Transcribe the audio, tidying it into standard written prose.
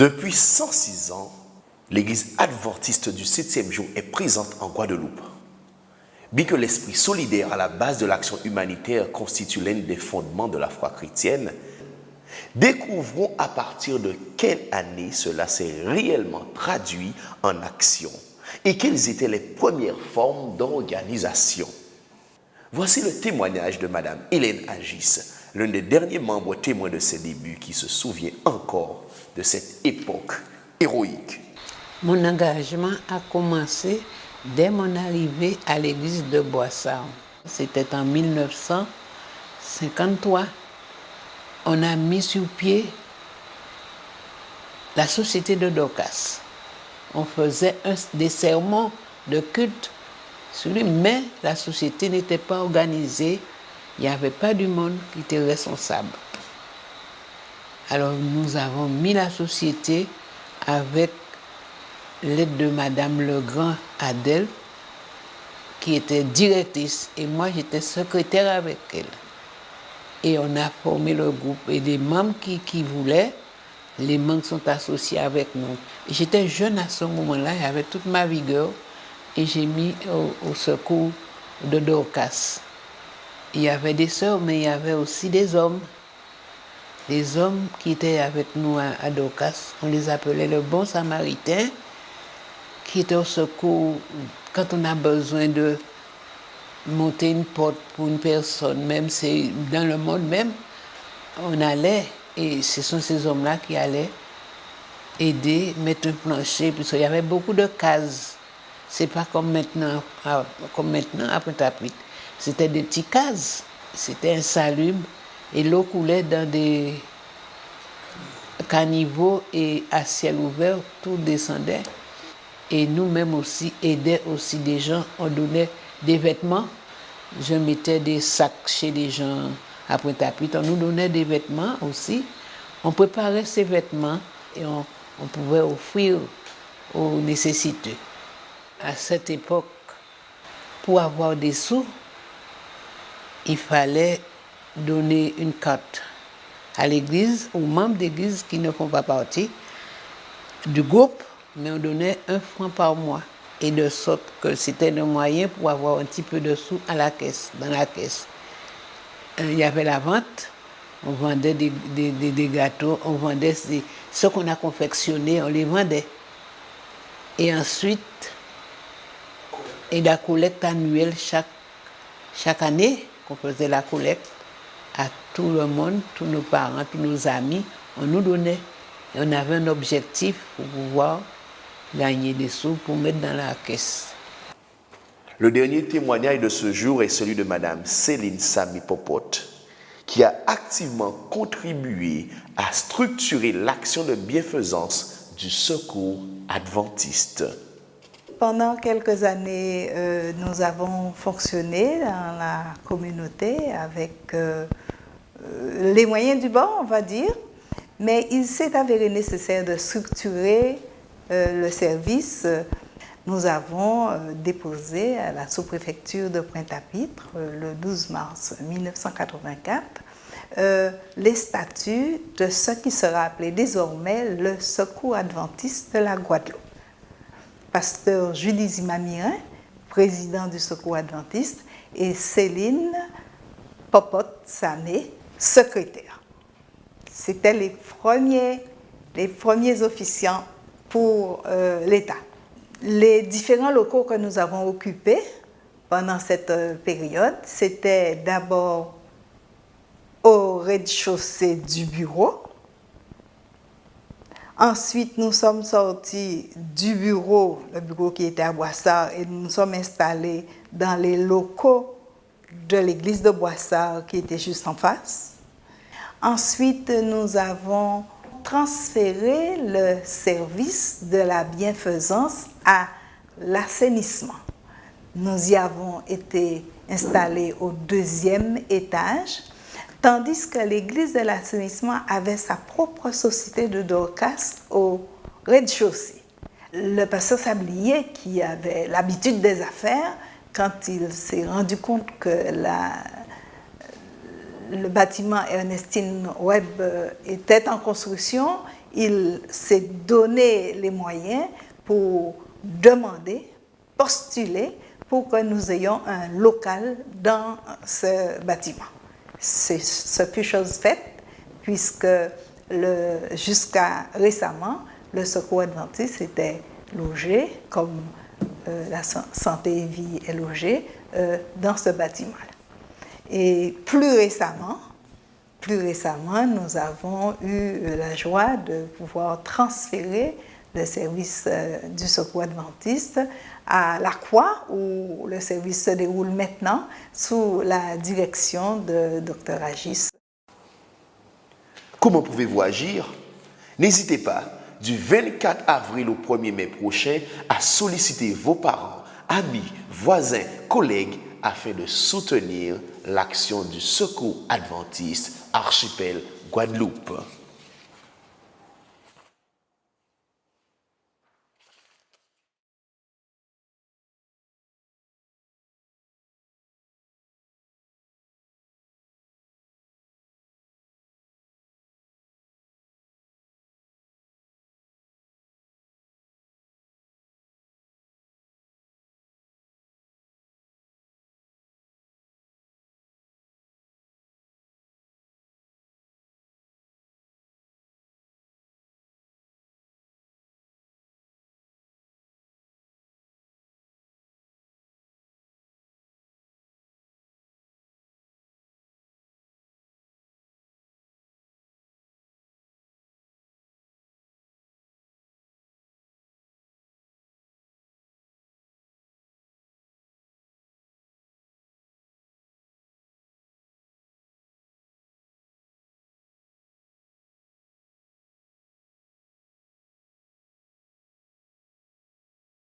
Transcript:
Depuis 106 ans, l'Église adventiste du 7e jour est présente en Guadeloupe. Bien que l'esprit solidaire à la base de l'action humanitaire constitue l'un des fondements de la foi chrétienne, découvrons à partir de quelle année cela s'est réellement traduit en action et quelles étaient les premières formes d'organisation. Voici le témoignage de Madame Hélène Agis, l'un des derniers membres témoins de ses débuts qui se souvient encore de cette époque héroïque. Mon engagement a commencé dès mon arrivée à l'église de Boissard. C'était en 1953. On a mis sur pied la société de Dorcas. On faisait des sermons de culte sur lui, mais la société n'était pas organisée. Il n'y avait pas du monde qui était responsable. Alors nous avons mis la société avec l'aide de Madame Legrand Adèle, qui était directrice, et moi j'étais secrétaire avec elle. Et on a formé le groupe, et les membres qui voulaient, les membres sont associés avec nous. J'étais jeune à ce moment-là, j'avais toute ma vigueur, et j'ai mis au secours de Dorcas. Il y avait des sœurs, mais il y avait aussi des hommes. Les hommes qui étaient avec nous à Dorcas, on les appelait le bon samaritain, qui était au secours quand on a besoin de monter une porte pour une personne, même c'est dans le monde même, on allait, et ce sont ces hommes-là qui allaient aider, mettre un plancher, puisqu'il y avait beaucoup de cases. C'est pas comme maintenant à Pointe-à-Pitre. C'était des petites cases, c'était insalubre, et l'eau coulait dans des caniveaux, et à ciel ouvert, tout descendait. Et nous-mêmes aussi aidaient aussi des gens, on donnait des vêtements. Je mettais des sacs chez les gens à Pointe-à-Pitre, on nous donnait des vêtements aussi. On préparait ces vêtements et on pouvait offrir aux nécessiteux. À cette époque, pour avoir des sous, il fallait donner une carte à l'église, aux membres d'église qui ne font pas partie du groupe, mais on donnait 1 franc par mois. Et de sorte que c'était le moyen pour avoir un petit peu de sous à la caisse, dans la caisse. Il y avait la vente, on vendait des gâteaux, on vendait ce qu'on a confectionné, on les vendait. Et ensuite, et la collecte annuelle chaque année, qu'on faisait la collecte à tout le monde, tous nos parents, tous nos amis, on nous donnait. Et on avait un objectif pour pouvoir gagner des sous pour mettre dans la caisse. Le dernier témoignage de ce jour est celui de Madame Céline Samy Popote, qui a activement contribué à structurer l'action de bienfaisance du secours adventiste. Pendant quelques années, nous avons fonctionné dans la communauté avec les moyens du bord, on va dire, mais il s'est avéré nécessaire de structurer le service. Nous avons déposé à la sous-préfecture de Pointe-à-Pitre, le 12 mars 1984, les statuts de ce qui sera appelé désormais le Secours adventiste de la Guadeloupe. Pasteur Julie Zimamirin, président du Secours adventiste, et Céline Popote Samé, secrétaire. C'était les premiers officiants pour l'État. Les différents locaux que nous avons occupés pendant cette période, c'était d'abord au rez-de-chaussée du bureau. Ensuite, nous sommes sortis du bureau, le bureau qui était à Boissard, et nous nous sommes installés dans les locaux de l'église de Boissard qui était juste en face. Ensuite, nous avons transféré le service de la bienfaisance à l'assainissement. Nous y avons été installés au 2e étage, tandis que l'église de l'assainissement avait sa propre société de Dorcas au rez-de-chaussée. Le pasteur Sablier, qui avait l'habitude des affaires, quand il s'est rendu compte que le bâtiment Ernestine Webb était en construction, il s'est donné les moyens pour demander, postuler pour que nous ayons un local dans ce bâtiment. Ce fut chose faite puisque jusqu'à récemment, le Secours adventiste était logé comme la Santé et Vie est logée dans ce bâtiment. Et plus récemment, nous avons eu la joie de pouvoir transférer le service du Secours adventiste à la Croix, où le service se déroule maintenant sous la direction de Dr Agis. Comment pouvez-vous agir? N'hésitez pas, du 24 avril au 1er mai prochain, à solliciter vos parents, amis, voisins, collègues, afin de soutenir l'action du Secours adventiste Archipel Guadeloupe.